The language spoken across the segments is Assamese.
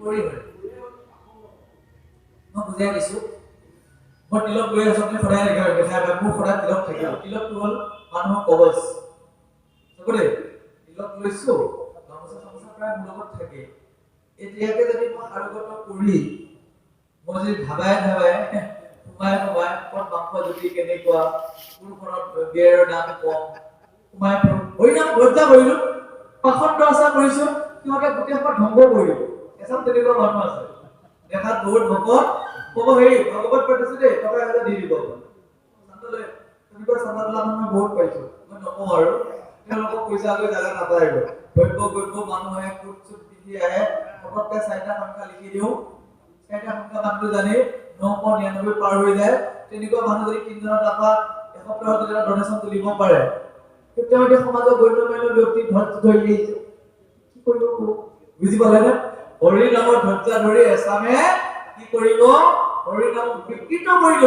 কৰি হয় মই বুজাই দিছো মই তিলক লৈ আছো আপুনি সদায় দেখা পায় মোৰ সদায় তিলক থাকিব তিলকটো হ'ল মানুহৰ কবচ চবৰে তিলক লৈছো গামোচা চামোচা প্ৰায় মোৰ লগত থাকে এতিয়াকে যদি মই আৰোগত কৰি মই যদি ভাবাই সোমাই পট মাংস যদি কেনেকুৱা কোনখনত বিয়েৰৰ দাম কম সোমাই হৰিনাম হত্যা কৰিলো পাখণ্ড আশা কৰিছো সিহঁতে গোটেইখন ধ্বংস কৰিলো এচাম তেনেকুৱা মানুহ আছে দেখাত বহুত ভকত ক'ব হেৰি ভগৱত পাতিছো দেই টকা 1000 দি দিব চান্দলে তেনেকুৱা চান্দলা মই বহুত পাইছো মই নকওঁ আৰু তেওঁলোকক পইচা লৈ জাগা নাপায় আৰু গৈ মানুহে কুট চুট পিন্ধি আহে ফটককে 4টা সংখ্যা লিখি দিওঁ 4টা সংখ্যা নামটো জানি 999 পাৰ হৈ যায় তেনেকুৱা মানুহ যদি 3 জনৰ টকা এসপ্তাহত যদি ডনেশ্যন তুলিব পাৰে তেতিয়াহ'লে সমাজৰ গণ্যমান্য ব্যক্তি ধৈৰ্য ধৰি আহিছে কি কৰিব বুজি পালে নে হৰি নামৰ ধৈৰ্য ধৰি এছামে কি কৰিব হৰি নাম বিকৃত কৰিব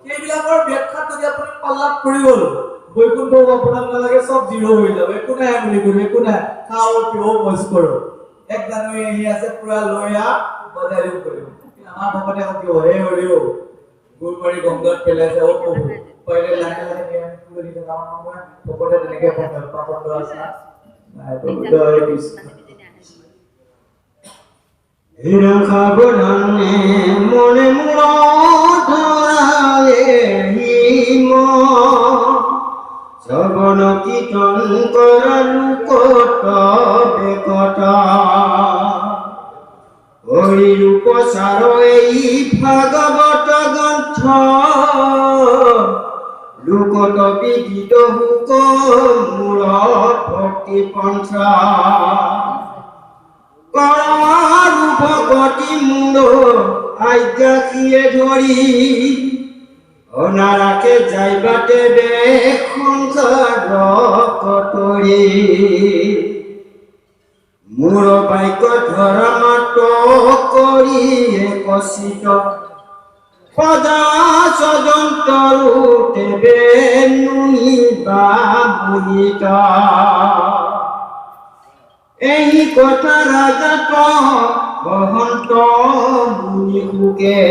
সেইবিলাকৰ ব্যাখ্যাত যদি আপুনি পাল্লাত পৰি গ'ল বৈকুণ্ঠ আপোনাক নালাগে সব জিৰো হৈ যাব একো নাই বুলি কৰিব একো নাই খাও পিও মজ কৰো এক জানুৱাৰী আহি আছে পুৰা লয়া বজাই দিব কৰিব আমাৰ ভকতে কি হয় হৰিও গুৰমাৰি গংগাত পেলাইছে ও প্ৰভু পहिले লাহে জ্ঞান কৰি থকা মানুহে ভকতে তেনেকে পাপণ্ড আছে নাই তো জয় কৃষ্ণ সাবধানে মনে ধৰায়ে হিম শ্ৰৱণ কীৰ্তন কৰা লোকত বেকতা হৰি ৰূপচাৰ এই ভাগৱত গ্ৰন্থ লোকত বিদিত হুক মূল ভক্তি পন্থা কৰাৰু ভকতি মূল আজ্ঞাখিয়ে ধৰি অনাৰাকে যাইবাতে বেশ সংসাৰ কটৰি মূৰ বাক্য ধৰা মাত কৰি একচিত সদা সদন্তৰু তেবে নুনিবা বুলিত এই কথা ৰাজাত বহন্ত মুনি সুকে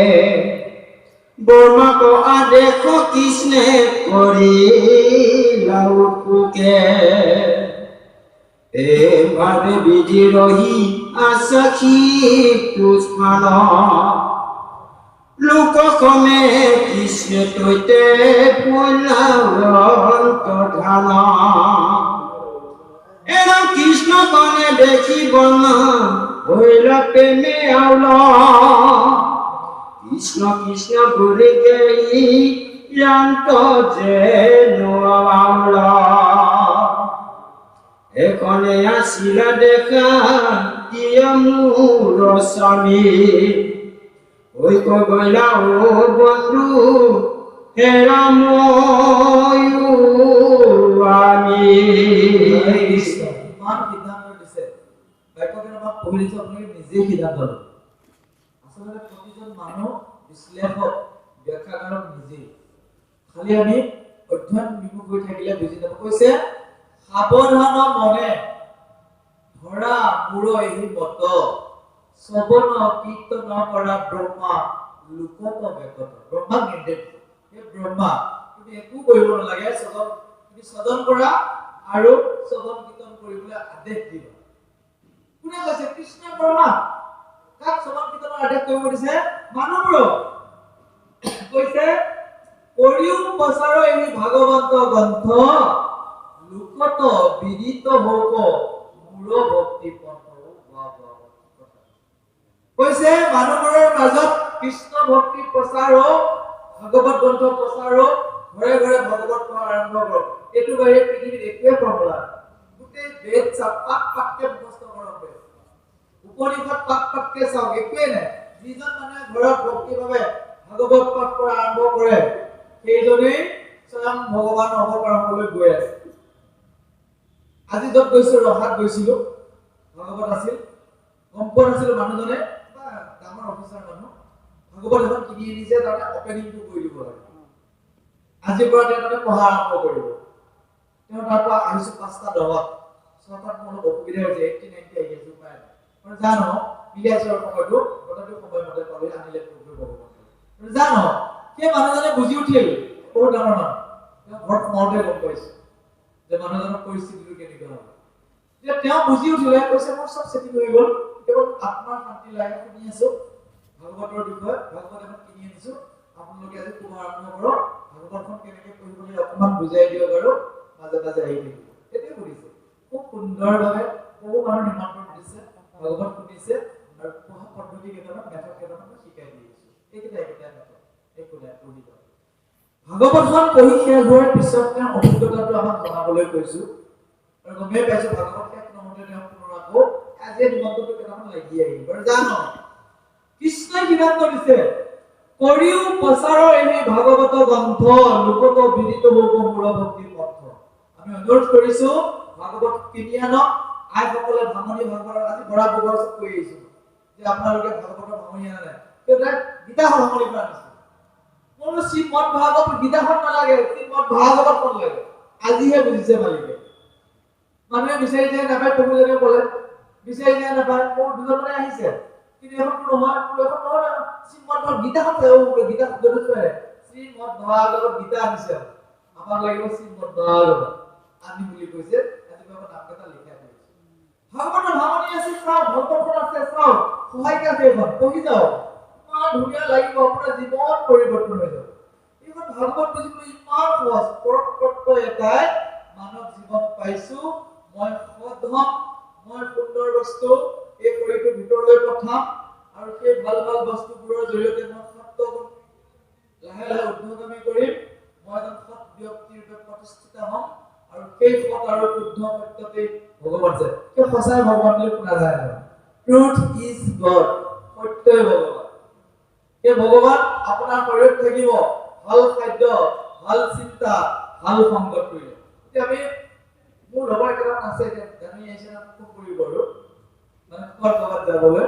বৰ্মাক আদেশ কৃষ্ণে কৰি লাউকে ভাবে বিধি ৰহি আসাখী পুষ্পান লোককমে কৃষ্ণে তৈতে পল্লাৱন্ত ধান এরা কৃষ্ণ কনে দেখিব না হইল প্রেমে আউল কৃষ্ণ কৃষ্ণ বলে গেই জানত যে নোয়াউল এখনে আসিলা দেখা দিয়া মূর স্বামী ওই কইলা ও বন্ধু হেরা ময়ূ আমি ইমান সিদ্ধান্ত দিছে বাক্যকেইটা আমাক পঢ়িছো আপোনালোকে নিজে সিদ্ধান্ত লওক আচলতে প্ৰতিজন মানুহ বিশ্লেষক ব্যাখ্যাকাৰক নিজে খালি আমি অধ্যয়ন বিমুখ হৈ থাকিলে বুজি নাপাব কৈছে সাৱধান মনে ধৰা মূৰ এহি মত শ্ৰৱণ কীৰ্তন কৰা ব্ৰহ্মা লোকত বেকত ব্ৰহ্মাক নিৰ্দেশ হে ব্ৰহ্মা তুমি একো কৰিব নালাগে সদন কৰা আৰু শ্ৰৱণ কীৰ্তন কৰিবলৈ আদেশ দিবা কোনে কৈছে কৃষ্ণ ব্ৰহ্মা কাক শ্ৰৱণ কীৰ্তনৰ আদেশ কৰিব দিছে মানুহবোৰক কৈছে কৰিও প্ৰচাৰ এই ভাগৱত গ্ৰন্থ লোকত বিদিত হওক মূল ভক্তি পন্থ কৈছে মানুহবোৰৰ মাজত কৃষ্ণ ভক্তি প্ৰচাৰ হওক ভাগৱত গ্ৰন্থ প্ৰচাৰ হওক ঘৰে ঘৰে ভাগৱত পঢ়া আৰম্ভ কৰক এইটো বাহিৰে পৃথিৱীত একোৱে প্ৰমলা গোটেই বেদ পাককে মুখস্থ কৰক উপনিষদ পাককে চাওক একোৱে নাই যিজন মানুহে ঘৰত ভক্তিভাৱে ভাগৱত পাঠ কৰা আৰম্ভ কৰে সেইজনেই স্বয়ং ভগৱান অৱতাৰলৈ গৈ আছে আজি য'ত গৈছো ৰহাত গৈছিলো ভাগৱত আছিল সম্পূৰ্ণ আছিল মানুহজনে ডাঙৰ অফিচাৰ মানুহ ভাগৱত এখন কিনি আনিছে তাৰমানে অপেনিংটো কৰি দিব লাগে আজিৰ পৰা তেওঁলোকে পঢ়া আৰম্ভ কৰিব তেওঁ তাৰ পৰা আহিছো 5টা দহত 6টাত মোৰ অসুবিধা হৈছে 1890 আহি আছো পায় মই জানো মিলিয়াছৰ সময়টো কথাটো সময়মতে পালে আনিলে ভগৱান জানো সেই মানুহজনে বুজি উঠিল বহুত ডাঙৰ মানুহ ঘৰত সোমাওঁতে গম পাইছে যে মানুহজনৰ পৰিস্থিতিটো কেনেকুৱা হ'ব যে তেওঁ বুজি উঠিলে কৈছে মোৰ সব চেটিং হৈ গ'ল কেৱল আত্মাৰ শান্তি লাগে শুনি আছো ভাগৱতৰ বিষয়ে ভাগৱত এখন কিনি আনিছো আপোনালোকে আজি পঢ়া আৰম্ভ কৰক ভাগৱতখন কেনেকৈ পঢ়িবলৈ অকণমান বুজাই দিয়ক আৰু মাজে মাজে আহি থাকিব সেইটোৱে কৰিছে খুব সুন্দৰভাৱে বহু মানুহ নিমন্ত্ৰণ দিছে ভাগৱত শুনিছে আৰু পঢ়া পদ্ধতি কেইটামান মেথড কেইটামান শিকাই দি আছো এইকেইটা মেথড একো নাই পঢ়ি যাওক ভাগৱতখন পঢ়ি শেষ হোৱাৰ পিছত তেওঁ অভিজ্ঞতাটো আমাক জনাবলৈ কৈছো আৰু গমেই পাইছো ভাগৱত শেষ নহওঁতে তেওঁ পুনৰ আকৌ আজি নিমন্ত্ৰণটো কেইটামান লাগি আহিব আৰু জানো কৃষ্ণই সিদ্ধান্ত দিছে কৰিও প্ৰচাৰৰ এই ভাগৱত গ্ৰন্থ লোকত বিদিত হ'ব মূল ভক্তি পথ আমি অনুৰোধ কৰিছো ভাগৱত কিনি আনক আইসকলে ভাঙনি ভাগৱতৰ আজি বৰা বগৰ চব কৈ আহিছো যে আপোনালোকে ভাগৱতৰ ভাঙনি আনে তেতিয়া গীতা ভাঙনি পৰা আনিছে মোৰ শ্ৰীমদ ভাগৱত গীতাখন নালাগে শ্ৰীমদ ভাগৱতখন লাগে আজিহে বুজিছে মালিকে মানুহে বিচাৰি যায় নাপায় প্ৰভুজনে ক'লে বিচাৰি যায় নাপায় মোৰ দুজনমানে আহিছে কিন্তু এখন নহয় শ্ৰীমদ গীতাখন গীতা শব্দটো কয় শ্ৰীমদ ভাগৱত গীতা আনিছে আমাক লাগিব শ্ৰীমদ ভাগৱত আনি বুলি কৈছে আজি বাবা নাম এটা লিখাই দিছে ভাগৱতৰ ভাঙনি আছে চাও ভক্তখন আছে চাও সহায়িকা সেইখন পঢ়ি যাওক ইমান ধুনীয়া লাগিব আপোনাৰ জীৱন পৰিৱৰ্তন হৈ যাব এইখন ভাগৱত বুজিবলৈ ইমান সহজ পৰতত্ব এটাই মানৱ জীৱন পাইছো মই সৎ হম মই সুন্দৰ বস্তু এই শৰীৰটোৰ ভিতৰলৈ পঠাম আৰু সেই ভাল ভাল বস্তুবোৰৰ জৰিয়তে মই সত্য গুণ লাহে লাহে উদ্ধগামী কৰিম মই এজন সৎ ব্যক্তিৰ ৰূপে প্ৰতিষ্ঠিত হম আৰু সেই সৎ আৰু শুদ্ধ সত্যতে ভগৱান আছে সেই সঁচাই ভগৱান বুলি শুনা যায় ট্ৰুথ ইজ গড সত্যই ভগৱান সেই ভগৱান আপোনাৰ শৰীৰত থাকিব ভাল খাদ্য ভাল চিন্তা ভাল সংগত কৰিলে এতিয়া আমি মোৰ লগৰ কেইটামান আছে এতিয়া জানি আহিছে না খুব কৰিব আৰু মানে খোৱাৰ জগত যাবলৈ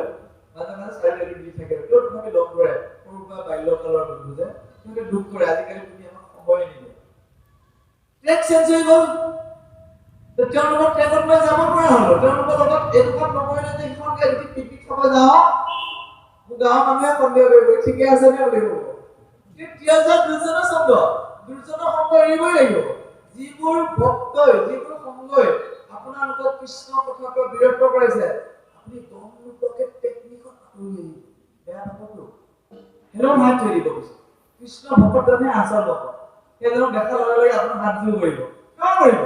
মাজে মাজে চাইড দি থাকে তো তুমি লগ কৰে সৰুৰ পৰা বাল্যকালৰ বন্ধু যে তুমি দুখ কৰে আজিকালি তুমি আমাক সময় নিদিয়ে ট্ৰেক চেঞ্জ হৈ গ'ল তেওঁলোকৰ ট্ৰেকত মই যাব পৰা হ'লো তেওঁলোকৰ লগত এইটো কাম নকৰিলে যে সিহঁতে যদি পিকনিক খাব যাওঁ মোৰ গাঁৱৰ মানুহে সন্দেহ কৰিব ঠিকে আছে নে বুলি ক'ব দুজনৰ সংগ এৰিবই লাগিব যিবোৰ ভক্তই যিবোৰ সংগই আপোনালোকক কৃষ্ণ কথাৰ পৰা বিৰত কৰাইছে আপুনি গমলোককে টেকনিকত আঁতৰি বেয়া নাপাব হেৰণ হাত থৈ দিব কৃষ্ণ ভকতজনে আচল ভকত সেইজনক দেখা লগে লগে আপোনাৰ হাত জোৰ কৰিব কিয় কৰিব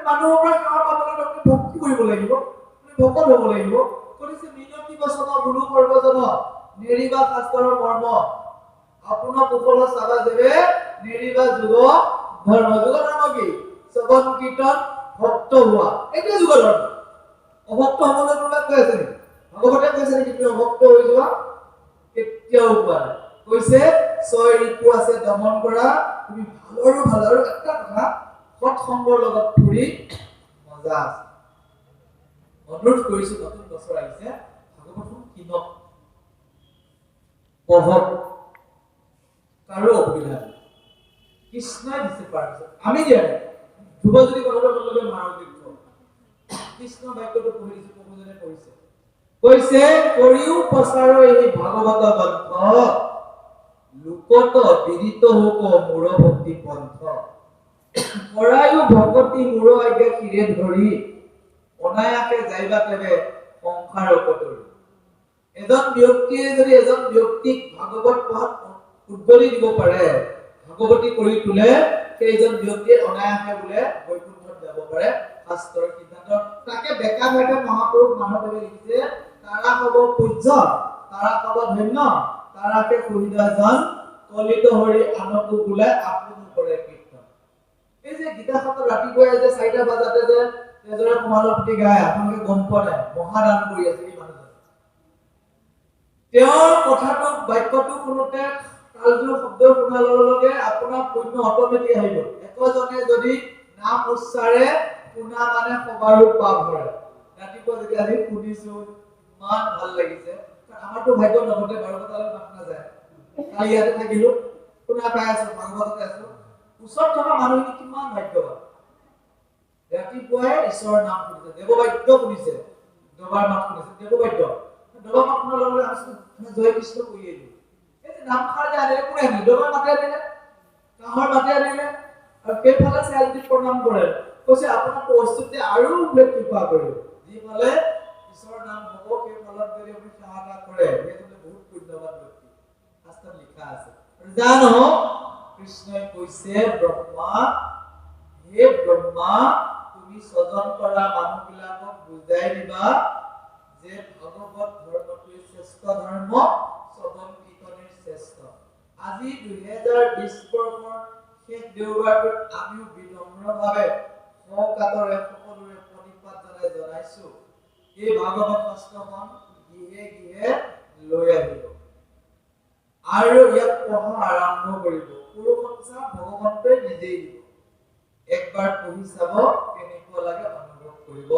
মানুহৰ পৰা সেৱা পাবলৈ আপুনি ভক্তি কৰিব লাগিব আপুনি ভকত হ'ব লাগিব কৰিছে মিনতি বচন গুৰু সৰ্বজন নেৰিবা শাস্ত্ৰৰ মৰ্ম আপোনাৰ কুশল সাদা দেবে নেৰিবা যুগ ধৰ্ম যুগ ধৰ্ম কি শ্ৰৱণ কীৰ্তন ভক্ত হোৱা এইটো যুগ ধৰ্ম অভক্ত হ'বলৈ কোনোবাই কৈ আছে নেকি ভগৱতে কৈছে নেকি তুমি অভক্ত হৈ যোৱা কেতিয়াও কোৱা নাই কৈছে 6 ঋতু আছে দমন কৰা তুমি ভালৰ এটা কথা সৎসংগৰ লগত ফুৰি মজা আছে অনুৰোধ কৰিছো নতুন বছৰ আহিছে ভাগৱতখন কিনক পঢ়ক কাৰো অসুবিধা নাই কৃষ্ণই দিছে পাৰিছে আমি দিয়া নাই ধ্ৰুৱ যদি কথাটো ক'বলৈ মাৰক কৃষ্ণ বাক্যটো পঢ়ি দিছো প্ৰভুজনে কৈছে কৰিও প্ৰচাৰৰ এই ভাগৱত গ্ৰন্থ লোকত বিদিত হোক মূৰ ভক্তি পন্থ কৰায়ো ভগতি মূৰ আজ্ঞা শিৰে ধৰি অনায়াসে যাইবা তেবে সংসাৰ অপতৰি এজন ব্যক্তিয়ে যদি এজন ব্যক্তিক ভাগৱত পঢ়াত উদ্বলি দিব পাৰে ভাগৱতী কৰি তোলে সেইজন ব্যক্তিয়ে অনায়াসে বোলে বৈকুণ্ঠত যাব পাৰে শাস্ত্ৰৰ সিদ্ধান্ত তাকে বেকা বেকা মহাপুৰুষ মাধৱদেৱে লিখিছে তাৰা হ'ব পূজ্য তাৰা হ'ব ধন্য তাৰাকে সুবিধাজন কলিত হৰি আনকো বোলে আপোন কৰে কীৰ্তন এই যে গীতাখনত ৰাতিপুৱাই যে 4টা বজাতে যে তেজৰে সমালপতি গায় আপোনালোকে গম পোৱা নাই মহাদান কৰি আছে এই মানুহজন তেওঁৰ কথাটো বাক্যটো শুনোতে কালজোৰ শব্দ শুনাৰ লগে লগে আপোনাৰ পুণ্য অট'মেটিক আহিব একজনে যদি নাম উচ্চাৰে শুনা মানে সবাৰো পাপ ভৰে ৰাতিপুৱা যেতিয়া আমি শুনিছো ইমান ভাল লাগিছে আমাৰতো ভাগ্য নগতে 12 বজালৈ মাত নাযায় কালি ইয়াতে থাকিলো শুনা পাই আছো ভাগৱততে আছো ওচৰত থকা মানুহখিনি কিমান ভাগ্যৱান ৰাতিপুৱাই ঈশ্বৰৰ নাম শুনিছে দেৱবাক্য শুনিছে দবাৰ মাত শুনিছে দেৱবাক্য ডবা মাখনৰ লগত আছে জয় কৃষ্ণ কৈয়ে দিও এই নাম খাৰ জানে কোনে নি ডবা মাতে দিলে কাহৰ মাতে দিলে আৰু কেইফালে চাইলটি প্ৰণাম কৰে কৈছে আপোনাৰ পৰিস্থিতি আৰু উল্লেখ কৃপা কৰিব যি ফালে ঈশ্বৰৰ নাম হ'ব কেইফালত যদি আপুনি সেৱা কৰে সেইজনে বহুত পুণ্যৱান ব্যক্তি শাস্ত্ৰত লিখা আছে জানো কৃষ্ণই কৈছে ব্ৰহ্মা হে ব্ৰহ্মা তুমি স্বজন কৰা মানুহবিলাকক বুজাই দিবা যে ভগৱত ধৰ্মটোই শ্ৰেষ্ঠ ধৰ্ম শ্ৰৱণ কীৰ্তনেৰ শ্ৰেষ্ঠ আজি 2020 বৰ্ষৰ শেষ দেওবাৰটোত আমিও বিনম্ৰভাৱে সকাতৰে সকলোৰে প্ৰণিপাত জনাইছো এই ভাগৱত শাস্ত্ৰখন গৃহে গৃহে লৈ আহিব আৰু ইয়াক পঢ়া আৰম্ভ কৰিব পুৰুষসংসাৰ ভগৱন্তই নিজেই দিব একবাৰ পঢ়ি চাব কেনেকুৱা লাগে অনুভৱ কৰিব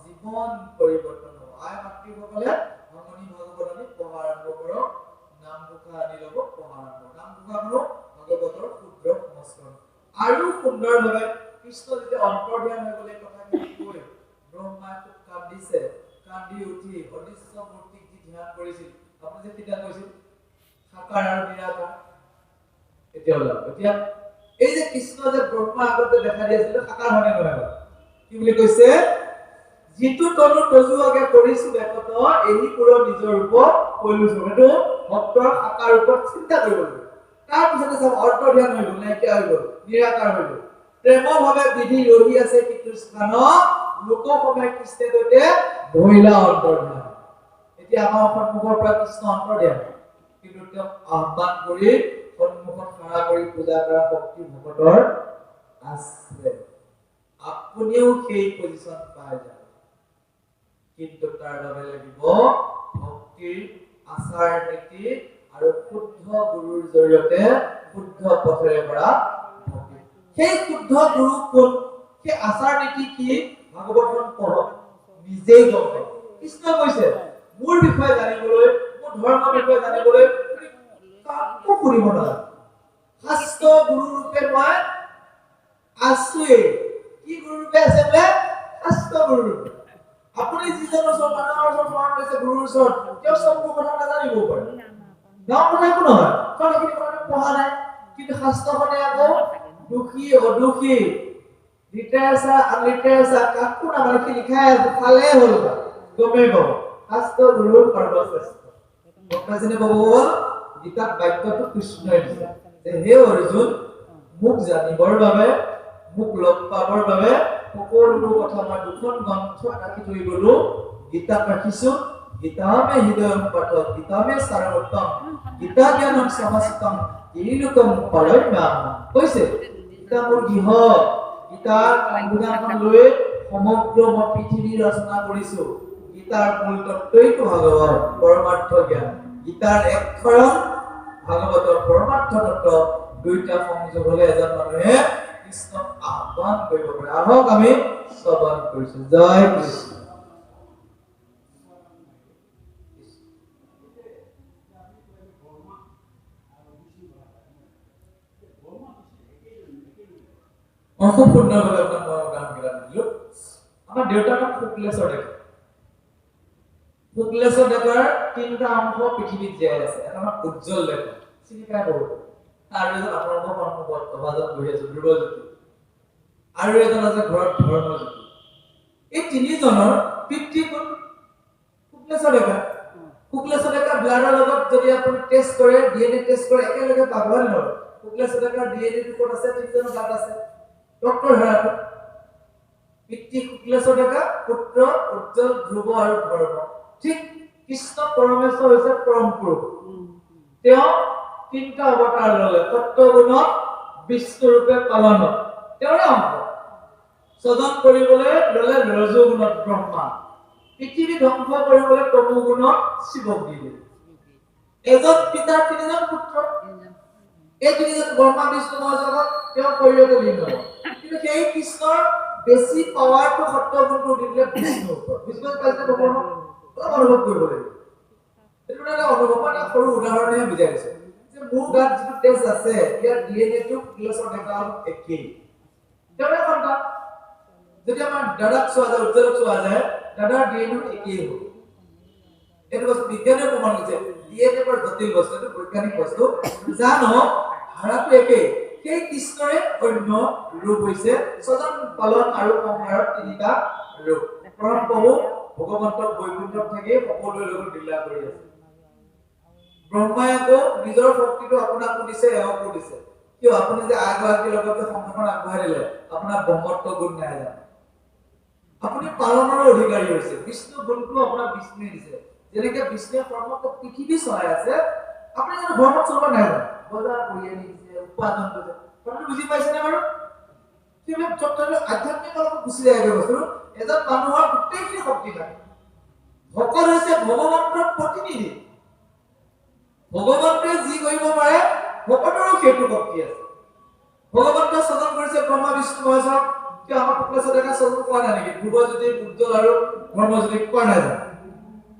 জীৱন পৰিৱৰ্তন হ'ব আই মাতৃসকলে ভগৱনী ভাগৱতনী পঢ়া আৰম্ভ কৰক নাম ঘোষা আনি ল'ব পঢ়া আৰম্ভ নাম ঘোষাখনো ভাগৱতৰ শুদ্ধ সংস্কৰণ আৰু সুন্দৰভাৱে কৃষ্ণ যেতিয়া অন্তৰ্ধান হৈ গ'লে কথাখিনি কৈ ব্ৰহ্মাই খুব কান্দিছে কান্দি উঠি অদৃশ্য মূৰ্তিক যি ধ্যান কৰিছিল আপুনি যে তেতিয়া কৈছিল সাকাৰ আৰু নিৰাকাৰ এতিয়া এই যে কৃষ্ণ যে ব্ৰহ্মা আগতে দেখা দিছিল সাকাৰ হনে নহয় কি বুলি কৈছে যিটো তনু তজুৱাকে কৰিছো দেখত এহি পুৰ নিজৰ ৰূপ কৈলুছো এটো ভক্তৰ সাকাৰ ওপৰত চিন্তা কৰিব লাগে তাৰ পিছতে সব অন্তৰ্ধান হৈ গ'ল নাইকিয়া হৈ গ'ল নিৰাকাৰ হৈ গ'ল প্ৰেমভাৱে বিধি ৰহি আছে কিন্তু স্থান লোক সময় কৃষ্ণে দৈতে ভৈলা অন্তৰ্ধান এতিয়া আমাৰ সন্মুখৰ পৰা কৃষ্ণ অন্তৰ্ধান কিন্তু তেওঁক আহ্বান কৰি সন্মুখত খাৰা কৰি পূজা কৰা ভক্তি ভকতৰ আছে আপুনিও সেই পজিশন পাই যায় কিন্তু তাৰ বাবে লাগিব ভক্তিৰ আচাৰ নীতি আৰু শুদ্ধ গুৰুৰ জৰিয়তে শুদ্ধ পথেৰে পৰা ভক্তি সেই শুদ্ধ গুৰু কোন সেই আচাৰ নীতি কি ভাগৱতখন পঢ়ক নিজেই গম পাব কৃষ্ণ কৈছে মোৰ বিষয়ে জানিবলৈ মোৰ ধৰ্মৰ বিষয়ে জানিবলৈ কাকো কৰিব নালাগে শাস্ত্ৰ গুৰু ৰূপে মই আছোৱে কি গুৰু ৰূপে আছে বোলে শাস্ত্ৰ গুৰু ৰূপে আপুনি যিজনৰ ওচৰত মানুহৰ ওচৰত স্মৰণ কৰিছে গুৰুৰ ওচৰত তেওঁ চব কথা নাজানিব পাৰে নাম কথা একো নহয় কাৰণ এইখিনি কথা পঢ়া নাই কিন্তু শাস্ত্ৰখনে আকৌ দুখী অদুখী লিটাৰেচাৰ আনলিটাৰেচাৰ কাকো নামানে লিখাই আছে ফালে হ'ল গমেই পাব শাস্ত্ৰ গুৰুৰ সৰ্বশ্ৰেষ্ঠ ভক্তজনে ক'ব গীতাত বাক্যটো কৃষ্ণই দিছে যে হে অৰ্জুন মোক জানিবৰ বাবে মোক লগ পাবৰ বাবে সকলো কথা মই দুখন গ্ৰন্থ ৰাখি থৈ গলো গীতাত ৰাখিছো গীতামে হৃদয়ম পাঠ গীতামে সাৰৱত্তম গীতা জ্ঞানম সমাসিতম ইলোকম পৰমাম কৈছে গীতা মোৰ গৃহ গীতাৰ গুণাগুণ লৈ সমগ্ৰ মই পৃথিৱী ৰচনা কৰিছো গীতাৰ মূল তত্ত্বইটো ভাগৱত পৰমাৰ্থ জ্ঞান গীতাৰ একশৰণ ভাগৱতৰ পৰমাৰ্থ তত্ত্ব দুইটা সংযোগ হলে এজন মানুহে কৃষ্ণক আহ্বান কৰিব পাৰে আহক আমি শ্ৰৱণ কৰিছো জয় কৃষ্ণ খুব সুন্দৰভাৱে আপোনাৰ গান গীত দিলো আমাৰ দেউতাৰ নাম শুক্লেশ্বৰ ডেকা শুক্লেশ্বৰ ডেকাৰ তিনিটা অংশ পৃথিৱীত জীয়াই আছে এটা নাম উজ্জ্বল ডেকা চিনি পাই বহুত আৰু এজন আপোনালোকৰ সন্মুখত সমাজত বহি আছে ধ্ৰুৱজ্যোতি আৰু এজন আছে ঘৰত ধৰ্মজ্যোতি এই তিনিজনৰ পিতৃ কোন শুক্লেশ্বৰ ডেকা ব্লাডৰ লগত যদি আপুনি টেষ্ট কৰে ডিএনএ টেষ্ট কৰে একেলগে পাব নহয় শুক্লেশ্বৰ ডেকাৰ ডিএনএ ক'ত আছে তিনিজনৰ গাত আছে ডক্টৰ হেৰাটো পিতৃ শুক্লেশ্বৰ ডেকা পুত্ৰ উজ্জ্বল ধ্ৰুৱ আৰু ধৰ্ম ঠিক কৃষ্ণ পৰমেশ্বৰ হৈছে পৰম পুৰুষ তেওঁ তিনিটা অৱতাৰ ললে তত্ত্বগুণত বিষ্ণু ৰূপে পালনত তেওঁৰে অংশ সদন কৰিবলৈ ললে ৰজগুণত ব্ৰহ্মা পৃথিৱী ধ্বংস কৰিবলৈ তমোগুণত শিৱক দিলে এজন পিতাৰ তিনিজন পুত্ৰ এই তিনিজন ব্ৰহ্মা বিষ্ণু মহাজগত তেওঁ শৰীৰতে লীন হ'ব কিন্তু সেই কৃষ্ণৰ বেছি পাৱাৰটো সত্যগুণটো দিলে বিষ্ণু ওপৰত বিষ্ণু কালতে বৰ্ণ অনুভৱ কৰিব লাগিব এইটো এটা অনুভৱ এটা সৰু উদাহৰণে বুজাই দিছে যে মোৰ গাত যিটো তেজ আছে ইয়াৰ ডিএনএটো শুক্লেশ্বৰ ডেকাৰ একেই তেওঁৰে সন্তান যদি আমাৰ দাদাক চোৱা যায় উজ্জ্বলক চোৱা যায় দাদাৰ ডিএনএ একেই হ'ব এইটো বস্তু বিজ্ঞানে প্ৰমাণ কৰিছে ডিএনএ বৰ জটিল বস্তু এইটো বৈজ্ঞানিক বস্তু জানো ধাৰাটো একে সেই কৃষ্ণৰে অন্য ৰূপ হৈছে সজন পালন আৰু সংহাৰৰ তিনিটা ৰূপ পৰম প্ৰভু ভগৱন্তক বৈকুণ্ঠত থাকি সকলোৰে লগত লীলা কৰি আছে ব্ৰহ্মাই আকৌ নিজৰ শক্তিটো আপোনাক দিছে এওঁক দিছে কিয় আপুনি যে আগবাঢ়ি লগতে সংসাৰখন আগবঢ়াই দিলে আপোনাৰ ব্ৰহ্মত্ব গুণ নাই জানো আপুনি পালনৰ অধিকাৰী হৈছে বিষ্ণু গুণটো আপোনাক বিষ্ণুৱে দিছে যেনেকৈ বিষ্ণুৱে সমগ্ৰ পৃথিৱী চলাই আছে আপুনি জানো ব্ৰহ্মত চলাব নাই জানো বজাৰ কৰি আনিছে উপাৰ্জন কৰিছে আপুনি বুজি পাইছেনে বাৰু কিবা চত্বৰত আধ্যাত্মিক অলপ গুচি যায় বস্তু এজন মানুহৰ গোটেইখিনি শক্তি থাকে ভকত হৈছে ভগৱন্তৰ প্ৰতিনিধি ভগৱন্তই যি কৰিব পাৰে ভকতৰো সেইটো শক্তি আছে ভগৱন্ত সজন কৰিছে ব্ৰহ্মা বিষ্ণু মহেশ্বৰক কি আমাৰ প্ৰকাশত এটা সজন কৰা নাই নেকি ধ্ৰুৱজ্যোতি উজ্জ্বল আৰু ব্ৰহ্মজ্যোতি কৰা নাই জানো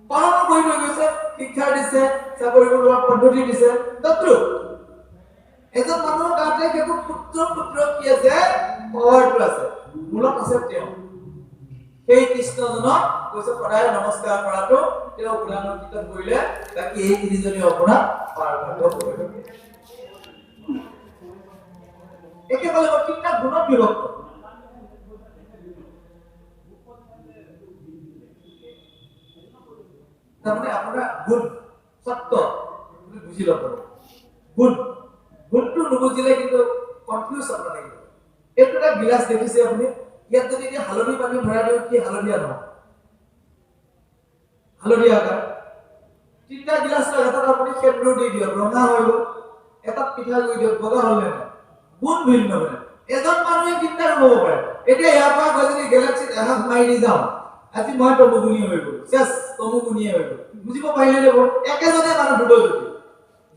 পালন কৰিব গৈছে শিক্ষা দিছে চাকৰি লোৱাৰ পদ্ধতি দিছে তত্ৰু এজন মানুহৰ গাতে সেইটো পুত্ৰ কি আছে পাৱাৰটো আছে মূলত আছে তেওঁ সেই কৃষ্ণজনক কৈছে সদায় নমস্কাৰ কৰাটো তেওঁ গুণানুৰ কীৰ্তন কৰিলে বাকী এই তিনিজনী অপৰাধ পাৰভাগ কৰিব একেবাৰে তিনিটা গুণত বিভক্ত তাৰমানে আপোনাৰ গুণ সত্য বুজি ল'ব গুণটো নুবুজিলে কিন্তু কনফিউজ হ'ব লাগিব এইটো এটা গিলাচ দেখিছে আপুনি ইয়াত যদি হালধি পানী ভৰাই দিওঁ কি হালধীয়া নহয় হালধীয়া আকাৰ তিনিটা গিলাচ এটাত আপুনি সেন্দুৰ দি দিয়ক ৰঙা হৈ গ'ল এটাত পিঠাগুড়ি দিয়ক বগা হ'ল নে গুণ ভিন্ন মানে এজন মানুহে তিনিটা হ'ব পাৰে এতিয়া ইয়াৰ পৰা গৈ যদি গেলেক্সিত এহাত মাৰি দি যাওঁ আজি মই তমুগুণী হৈ গ'ল চেছ তমুগুণীয়ে হৈ গ'ল বুজিব পাৰিলে নে একেজনে মানুহ ধ্ৰুৱজ্যোতি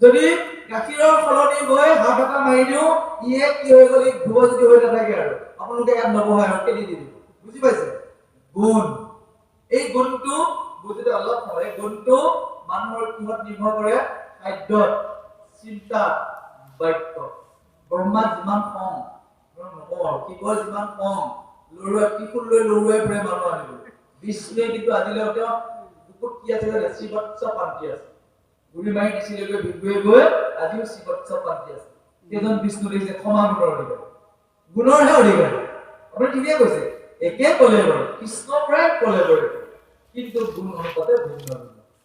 যদি গাখীৰৰ সলনি গৈ হাত এটা মাৰি দিওঁ ইয়ে কি হৈ গ'ল ধ্ৰুৱজ্যোতি হৈ নাথাকে আৰু আপোনালোকে ইয়াত নবহায় আৰু কেলি দি দিব বুজি পাইছে গুণ এই গুণটো বুজিলে অলপ হয় গুণটো মানুহৰ কিহত নিৰ্ভৰ কৰে খাদ্যত চিন্তা বাক্য ব্ৰহ্মা যিমান কম নকওঁ শিৱৰ যিমান কম কিশোৰ লৈ লৰুৱাই ফুৰে মানুহ আনিব বিষ্ণুৱে কিন্তু আজিলৈ তেওঁ বুকুত কি আছে শিৱৎস পান্তি আছে গুৰি মাৰি দিছিলে গৈ বিগুৱে গৈ আজিও শিৱৎস পান্তি আছে কেইজন বিষ্ণু দেখিছে ক্ষমা গুণৰ অধিকাৰী গুণৰহে অধিকাৰী আপুনি ঠিকে কৈছে একে ক'লে বাৰু কৃষ্ণ প্ৰায় ক'লে বাৰু কিন্তু গুণ অনুপাতে ভিন্ন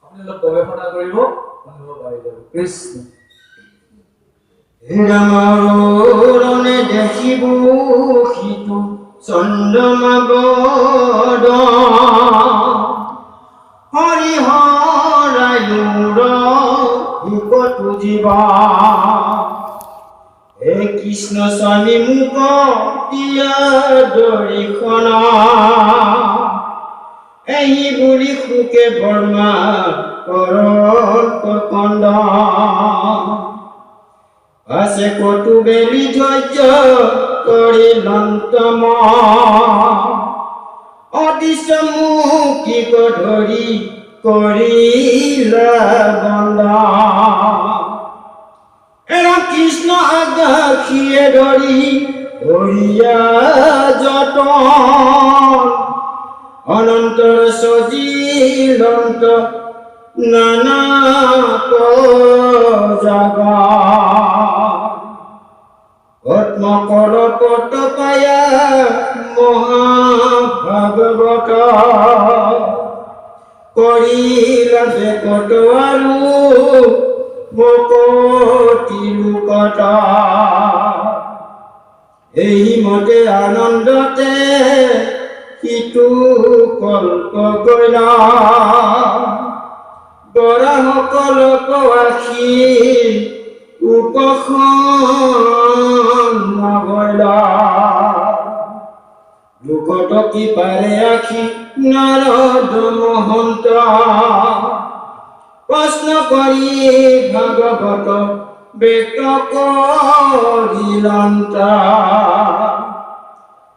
আপুনি অলপ গৱেষণা কৰিব শুনিব পাৰিব কৃষ্ণ ৰামৰণে দেখিব সিটো চন্দ্ৰমা বদ হৰিহৰায়ুৰ হিকটো জীৱা হে কৃষ্ণ স্বামী মোক দিয়া দৰিখন এই বুলি সুকে বৰ্মা কৰত কন্দ আছে কটু বেলি ধৈৰ্য কৰি লন্তম অদিশ মুকি ধৰি কৰিলা বন্ধ এৰা কৃষ্ণ আগাখিয়ে ধৰি হৰিয়া যতন অনন্তৰ সজিলন্ত নানা জাগা আত্মকলপত পায়া মহাভাগৱত কৰিলা বেকত আৰু ভকতি লোকত এই মতে আনন্দতে সিটো কল্প গলা বৰাসকলক আখি উপখন নগলা লোকত কি পাৰে আখি নাৰদ মহন্ত প্ৰশ্ন কৰি ভাগৱত ব্যক্ত কৰিলন্ত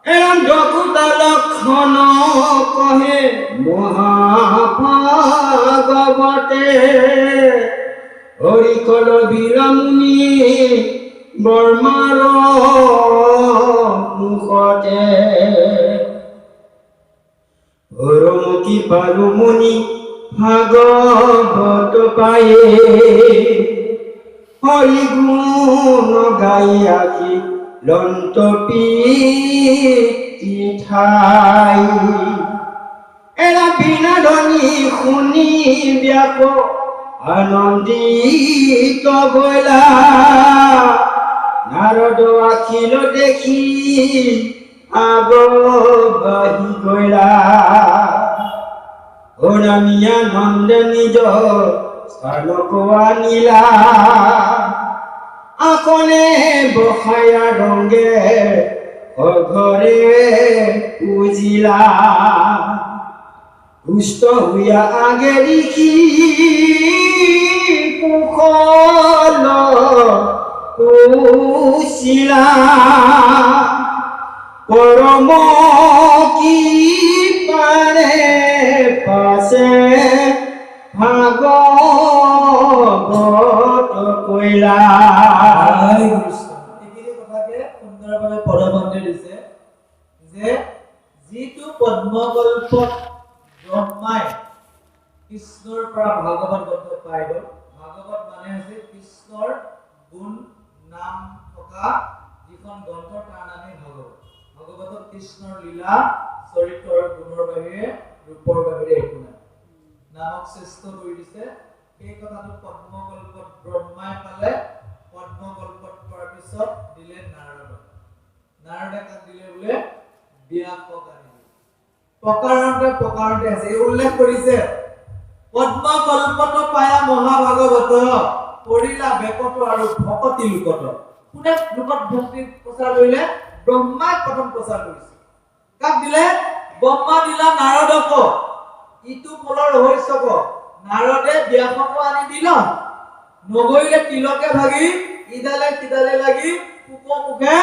এৰম দকুতা লক্ষণ কহে মহাভাগৱতে হৰিকল বীৰমুনি বৰ্মাৰ মুখতে হৰমুখী পালু মুনি ভাগৱত পায়ে হৰি গুণ গাই আহি লন্ত পিতি ঠাই এৰা বিনা ধ্বনি শুনি ব্যাপ আনন্দিত গলা নাৰদ আখিল দেখি আগবাঢ়ি গলা নামিয়া নন্দ নিজ স্থানক আনিলা আকনে বসায়া ৰংগে ঘৰে পুজিলা দুষ্ট হইয়া আগে দেখি কুশল কুশিলা পৰম কি পাৰে পাছে ভাগৱত কৈলা হৰে কৃষ্ণ এইখিনি কথাকে সুন্দৰভাৱে পৰমন্ত্ৰী দিছে যে যিটো পদ্মকল্পত ব্ৰহ্মাই কৃষ্ণৰ পৰা ভাগৱত গ্ৰন্থ পাই গ'ল ভাগৱত মানে হৈছে কৃষ্ণৰ গুণ নাম থকা যিখন গ্ৰন্থ তাৰ নামেই ভাগৱত ভাগৱতত কৃষ্ণৰ লীলা চৰিত্ৰৰ গুণৰ বাহিৰে ৰূপৰ বাহিৰে একো নাই নামক শ্ৰেষ্ঠ কৰি দিছে এই কথাটো পদ্মকল্পত ব্ৰহ্মাই পালে পদ্মকল্পত পোৱাৰ পিছত দিলে নাৰদে কাক দিলে বোলে ব্যাসক আনিলে প্ৰকাৰণতে আছে এই উল্লেখ কৰিছে পদ্মকল্পত পায়া মহাভাগৱত পৰিলা বেকত আৰু ভকতি লোকত কোনে লোকত ভক্তি প্ৰচাৰ কৰিলে ব্ৰহ্মাই প্ৰথম প্ৰচাৰ কৰিছে কাক দিলে ব্ৰহ্মা দিলা নাৰদক ইটো ফলৰ ৰহস্যক নাৰদে ব্যাসক আনি দিল নগৈলে তিলকে ভাগি ইদালে তিদালে লাগি মুখে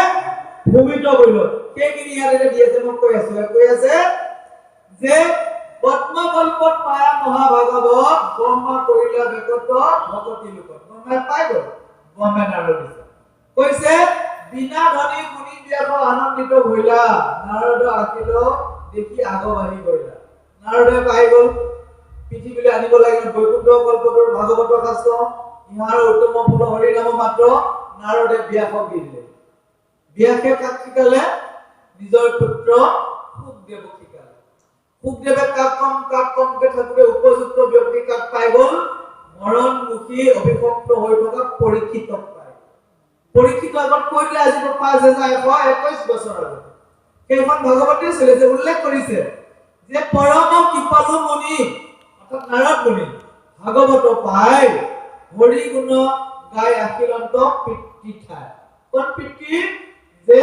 ভূমিত কৰিল সেইখিনি ইয়াতে দি আছে মই কৈ আছে যে পদ্মকল্পত পায়া মহাভাগৱত ব্ৰহ্মা কৰিলা বেকত ভকতি লোকত ব্ৰহ্মাই পাই গ'ল ব্ৰহ্মাই নাৰদ দিছে কৈছে বিনা ধ্বনি শুনি ব্যাস আনন্দিত হইলা নাৰদ আখিল দেখি আগবাঢ়ি গ'লা নাৰদে পাই গ'ল পৃথিৱীলৈ আনিব লাগিল বৈকুণ্ঠ কল্পটোৰ ভাগৱত শাস্ত্ৰ ইহাৰ উত্তম ফল হৰি নাম মাত্ৰ নাৰদে ব্যাসক দি দিলে ব্যাসে কাক শিকালে নিজৰ পুত্ৰ শুকদেৱক শিকালে শুকদেৱে কাক কমকে থাকোতে উপযুক্ত ব্যক্তি কাক পাই গ'ল মৰণমুখী অভিশপ্ত হৈ থকা পৰীক্ষিতক পাই পৰীক্ষিত আগত কৈ দিলে আজি 5121 বছৰ আগত সেইখন ভাগৱতী চলিছে উল্লেখ কৰিছে যে পৰম কৃপালু মুনি অৰ্থাৎ নাৰদ মুনি ভাগৱত পাই হৰি গুণ গাই আখিলন্ত পিতৃ ঠাই কোন পিতৃ যে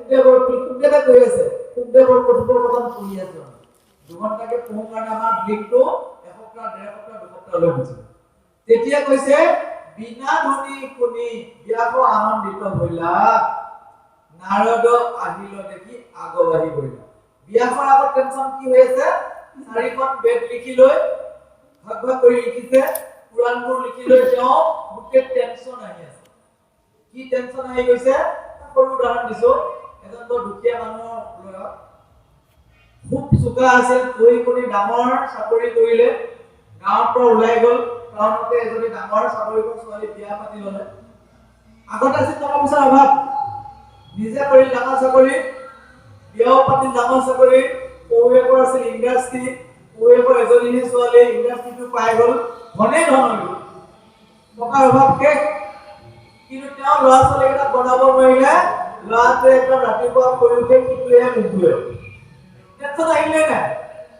শুকদেৱে কৈ আছে শুকদেৱৰ কথোপকথন পঢ়ি আছে দুঘণ্টাকে পঢ়ো কাৰণে আমাৰ ব্ৰেকটো এসপ্তাহ 1.5 সপ্তাহ 2 সপ্তাহ লৈ গৈছে তেতিয়া কৈছে বিনা ধ্বনি শুনি ব্যাস আনন্দিত হইলা নাৰদ আহিল দেখি আগবাঢ়ি গ'লা ব্যাসৰ আগত টেনচন কি হৈ আছে চাৰিখন বেদ লিখি লৈ ভাগ কৰি লিখিছে পুৰাণবোৰ লিখি লৈ তেওঁ গোটেই টেনচন আহি আছে কি টেনচন আহি গৈছে সৰু উদাহৰণ দিছো এজন বৰ দুখীয়া মানুহৰ ল'ৰা খুব চোকা আছিল কৰি ডাঙৰ চাকৰি কৰিলে গাঁৱৰ পৰা ওলাই গ'ল টাউনতে এজনী ডাঙৰ চাকৰি কৰা ছোৱালী বিয়া পাতি ল'লে আগতে আছিল টকা পইচাৰ অভাৱ নিজে কৰি ডাঙৰ চাকৰি বিয়াও পাতি ডাঙৰ চাকৰি পৌৱেকৰ আছিল ইণ্ডাষ্ট্ৰি পৌৱেকৰ এজনীহে ছোৱালী ইণ্ডাষ্ট্ৰিটো পাই গ'ল ধনে ধন হৈ গ'ল টকাৰ অভাৱ শেষ কিন্তু তেওঁ ল'ৰা ছোৱালীকেইটা বনাব নোৱাৰিলে ল'ৰাটোৱে একদম ৰাতিপুৱা শুই উঠে সিটোৱে নুশুৱে টেনচন আহিলে নাই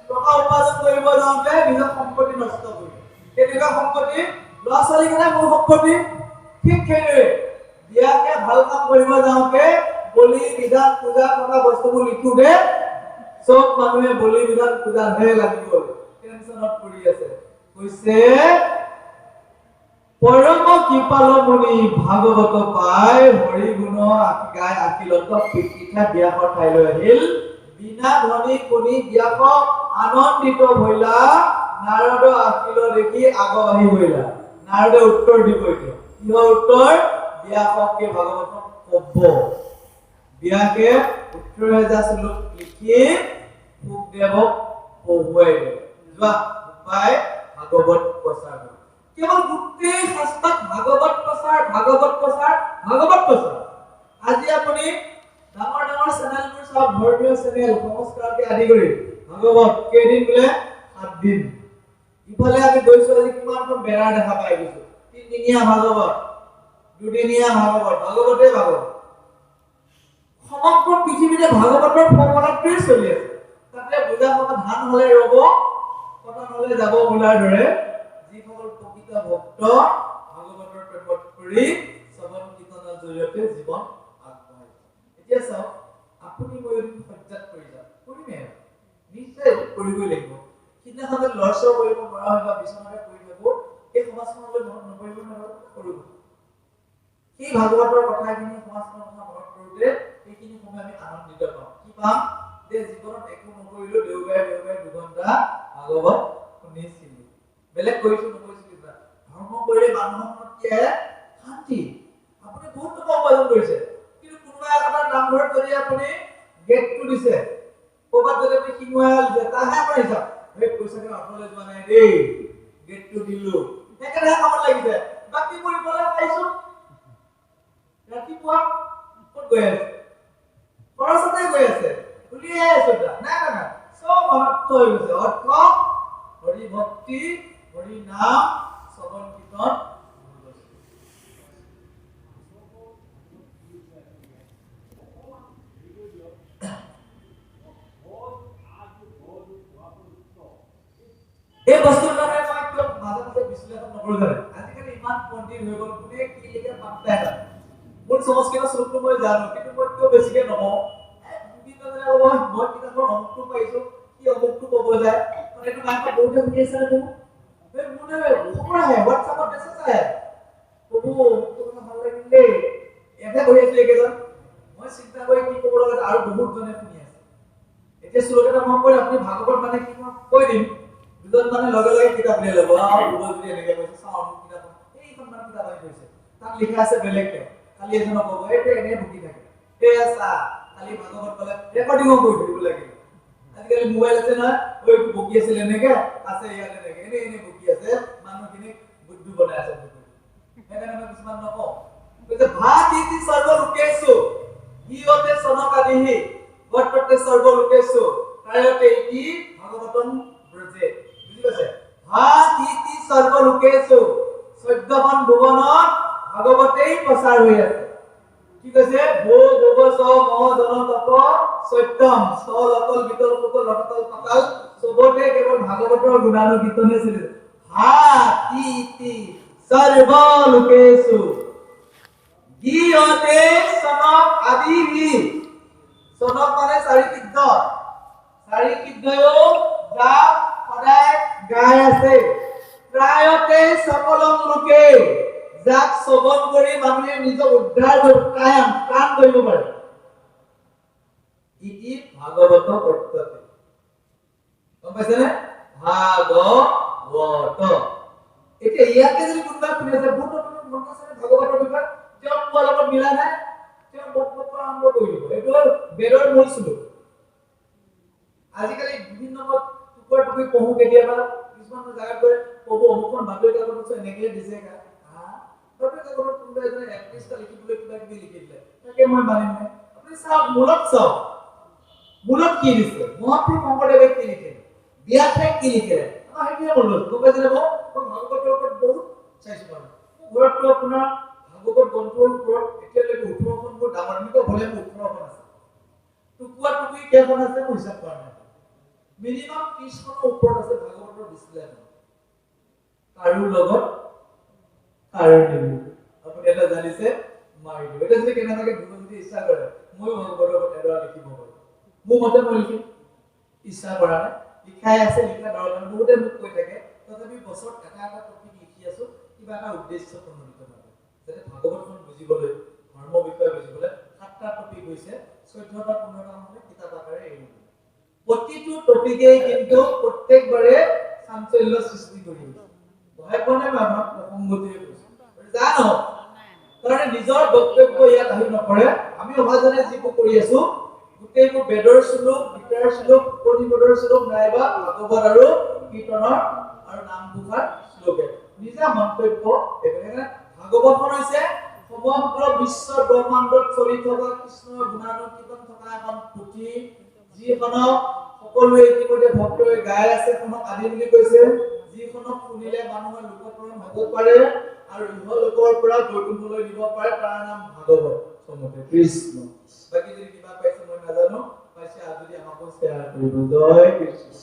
টকা উপাৰ্জন কৰিব যাওঁতে নিজৰ সম্পত্তি নষ্ট কৰিলে তেনেকুৱা সম্পত্তি ল'ৰা ছোৱালীকেইটা মোৰ সম্পত্তি ঠিক সেইদৰে বিয়াকে ভাল কাম কৰিব যাওঁতে বলি বিধান পূজা কৰা বস্তুবোৰ লিখোতে সব মানুহে বলি বিধান পূজাহে লাগিব টেনচনত পৰি আছে কৈছে পৰম কৃপালু মুনি ভাগৱত পাই হৰি গুণ গাই আখিলন্ত পিতৃ ব্যাসৰ ঠাইলৈ আহিল বিনা ধ্বনি শুনি ব্যাস আনন্দিত হইলা নাৰদ আখিল দেখি আগবাঢ়ি গ'লা নাৰদে উত্তৰ দিব এতিয়া কিহৰ উত্তৰ ব্যাসকে ভাগৱত ক'ব ব্যাসে 18000 শ্লোক লিখি শুকদেৱক পঢ়ুৱাই দিলে যোৱা পাই ভাগৱত প্ৰচাৰ কৰে। কেৱল গোটেই শাস্ত্ৰত ভাগৱত প্ৰচাৰ। আজি আপুনি ডাঙৰ ডাঙৰ চেনেলবোৰ সব ধৰ্মীয় চেনেল সংস্কাৰকে আদি কৰি ভাগৱত কেইদিন বোলে 7 দিন। ইফালে আমি গৈছো আজি কিমানখন বেনাৰ দেখা পাই গৈছো, 3 দিনীয়া ভাগৱত, 2 দিনীয়া ভাগৱতে ভাগৱত। সমগ্ৰ পৃথিৱীতে ভাগৱতৰ প্ৰৱণতাটোৱে চলি আছে। তাতে বুজা সময় ধান হলে ৰব, পতন হলে যাব বোলাৰ দৰে যিসকল প্ৰকৃত ভক্ত ভাগৱতৰ প্ৰেমত কৰি শ্ৰৱণ কীৰ্তনৰ জৰিয়তে জীৱন আগবঢ়ায়। এতিয়া চাওক, আপুনি মই এদিন সজ্জাত কৰি যাম, কৰিমে নিশ্চয় কৰিবই লাগিব। সিদিনাখন লৰচৰ কৰিব নোৱাৰা হয় বা বিচনাতে পৰি থাকো, এই সমাজখনলৈ মনত নপৰিব নহয় কৰো। সেই ভাগৱতৰ কথাখিনি সমাজখনৰ কথা মনত কৰোঁতে এইখিনি সময় আমি আনন্দিত পাওঁ। কি পাম? যে জীৱনত একো নকৰিলেও দেওবাৰে 2 ঘণ্টা ভাগৱত শুনিছিলো। বেলেগ কৰিছো নকৰিছো কিবা। ধৰ্ম কৰিলে মানুহৰ মনত কি আহে? শান্তি। আপুনি বহুত টকা উপাৰ্জন কৰিছে, কিন্তু কোনোবা এটা নামঘৰত যদি আপুনি গেটটো দিছে, ক'ৰবাত যদি আপুনি সিঙুৱাই দিছে, তাহে আপুনি হিচাপ এই পইচাকে অথলে যোৱা নাই দেই, গেটটো দিলো, সেইকাৰণে কামত লাগিছে। বাকী কৰিবলৈ পাইছো ৰাতিপুৱা ক'ত গৈ আছে? খৰচতে গৈ আছে, উলিয়াই আছে নাই। চব অৰ্থ হৈ গৈছে। অৰ্থ হৰি ভক্তি, হৰি নাম, শ্ৰৱণ কীৰ্তন। এই বস্তুৰ কাৰণে মই একদম মাজে বিশ্লেষণ নকৰো জানে। আজিকালি ইমান পণ্ডিত হৈ গ'ল, কোনে কি লিখে পাত্তাই নাই। মোৰ সংস্কৃত শ্লোকটো মই জানো, কিন্তু মই কিয় বেছিকে নকওঁ। মই কিতাপৰ অংকটো পাইছো, কি অংকটো ক'ব যায়, মানে এইটো মাইকত বহুতে শুনি আছে নে? মোনে খবৰ আহে, হোৱাটছআপত মেছেজ আহে, প্ৰভু অংকটো কথা ভাল লাগিল দেই, ইয়াতে বহি আছো এইকেইজন। মই চিন্তা কৰি কি ক'ব লগা আৰু বহুত জনে শুনি আছে। এতিয়া শ্লোক এটা মন কৰি আপুনি ভাগৱত মানে কি মই কৈ দিম, দুজন মানে লগে লগে কিতাপ লৈ ল'ব। ভূগোল যদি এনেকে কৈছে চাওঁ কিতাপ, এইখন মানে কিতাপ আনি থৈছে, তাত লিখা আছে বেলেগকে। কালি এজনক ক'ব এইটো এনে ভুকি থাকে, এয়া চা কালি ভাগৱত ক'লে ৰেকৰ্ডিঙো কৰি ধৰিব লাগিব। আজিকালি মোবাইল আছে নহয়, ওইটো বকি আছিল এনেকে আছে, ইয়াত এনেকে এনে বকি আছে, মানুহখিনিক বুদ্ধু বনাই আছে। সেইকাৰণে মই কিছুমান নকওঁ। কৈছে ভাত ইতি সৰ্ব লোকেশু হিয়তে সনক আদিহি বৰ্ততে সৰ্ব লোকেশু কায়তে ইতি ভাগৱতম ব্ৰজে। বুজি পাইছে? ভাত ইতি সৰ্ব লোকেশু, 14খন ভুৱনত ভাগৱতেই প্ৰচাৰ হৈ আছে। কি কৈছে? ভো ভুৱস মহ জন তপ সত্যম স্থল অতল বিতল পুতল ৰতল পাতাল, চবতে কেৱল ভাগৱতৰ গুণানুকীৰ্তনে চলিছে। ভাত ইতি সৰ্ব লোকেশু গীয়তে সনক আদিহি। সনক মানে 4 সিদ্ধ, 4 সিদ্ধও যাক সদায় গাই আছে। ত্ৰায়তে সকলম লোকে, যাক শ্ৰৱণ কৰি মানুহে নিজৰ উদ্ধাৰ প্ৰাণ কৰিব পাৰে। ইতি ভাগৱত কৰ্তব্য। গম পাইছেনে? ভাগৱত। এতিয়া ইয়াকে যদি কোনোবা শুনি আছে, বহুত মন আছে ভাগৱতৰ বিষয়ে, তেওঁ তোমাৰ লগত মিলা নাই, তেওঁ বক্তব্য আৰম্ভ কৰি দিব। এইটো হ'ল বেদৰ মূল শ্লোক। আজিকালি বিভিন্ন টুকুৰা টুকুৰি পঢ়ো, কেতিয়াবা কিছুমান জাগাত গৈ ক'ব অমুকখন বাতৰি কাকতত এনেকে দিছে কা বাতৰি কাকতত কোনোবা এজনে 31টা লিখিবলৈ কিবা কিবি লিখি দিলে, তাকে মই মানিম নাই। আপুনি চাওক, মূলত চাওক, মূলত কি দিছে, মহাপুৰুষ শংকৰদেৱে কি লিখিলে, ব্যাসে কি লিখিলে, আমাৰ সেইটোৱে মূলত। গম পাইছে নে? মই ভাগৱতৰ ওপৰত বহুত চাইছো মানে। ঘৰতটো আপোনাৰ ভাগৱত গ্ৰন্থৰ ওপৰত এতিয়ালৈকে 18খন মোৰ ডাঙৰ এনেকুৱা ভলিউম 18খন আছে। টুকুৰা টুকুৰি কেইখন আছে মই হিচাপ কৰা নাই, মিনিমাম 30খনৰ ওপৰত আছে ভাগৱতৰ বিশ্লেষণ। কাৰো লগত কাৰো নিমিলে। আপুনি এটা জানিছে মাৰি দিব। এটা যদি কেনেবাকে দিব যদি ইচ্ছা কৰে, মই ভাগৱতৰ ওপৰত এডৰা লিখিব পাৰোঁ। মোৰ মতে মই লিখিম, ইচ্ছা কৰা নাই, লিখাই আছে, লিখা দৰকাৰ। বহুতে মোক কৈ থাকে, তথাপি বছৰত এটা টপিক লিখি আছো, কিবা এটা উদ্দেশ্য প্ৰণোদিত বাবে, যাতে ভাগৱতখন বুজিবলৈ, ধৰ্ম বিষয়ে বুজিবলৈ 7টা টপিক হৈছে, 14টা 15টা মানে কিতাপ আকাৰে এৰি দিম। প্ৰতিটো টপিকেই কিন্তু প্ৰত্যেকবাৰে চাঞ্চল্য সৃষ্টি কৰি আছে। ভয় পোৱা নাই মানুহক প্ৰসংগটোৱে কৈছে। জানো কাৰণ নিজৰ বক্তব্য ইয়াত আহি নপৰে। আমি সমাজনে যিবোৰ কৰি আছো গোটেইবোৰ বেদৰ শ্লোক, গীতাৰ শ্লোক, উপনিষদৰ শ্লোক, নাইবা ভাগৱত আৰু কীৰ্তনৰ আৰু নামঘোষাৰ শ্লোকেন নিজা মন্তব্য একেবাৰে ভাগৱতখন হৈছে সমগ্ৰ বিশ্ব ব্ৰহ্মাণ্ডত চলি থকা কৃষ্ণৰ গুণানুকীৰ্তন থকা এখন পুথি যিখনক সকলোৱে ইতিমধ্যে ভক্তই গাই আছে কোনক আদি বুলি কৈছে যিখনক শুনিলে মানুহৰ লোকপ্ৰাণ হ'ব পাৰে আৰু ইহলোকৰ পৰা বৈকুণ্ঠলৈ নিব পাৰে তাৰ নাম ভাগৱত সমতে কৃষ্ণ বাকি যদি কিবা পাইছে মই নাজানো পাইছে আজি আমাক শ্বেয়াৰ কৰিব জয় কৃষ্ণ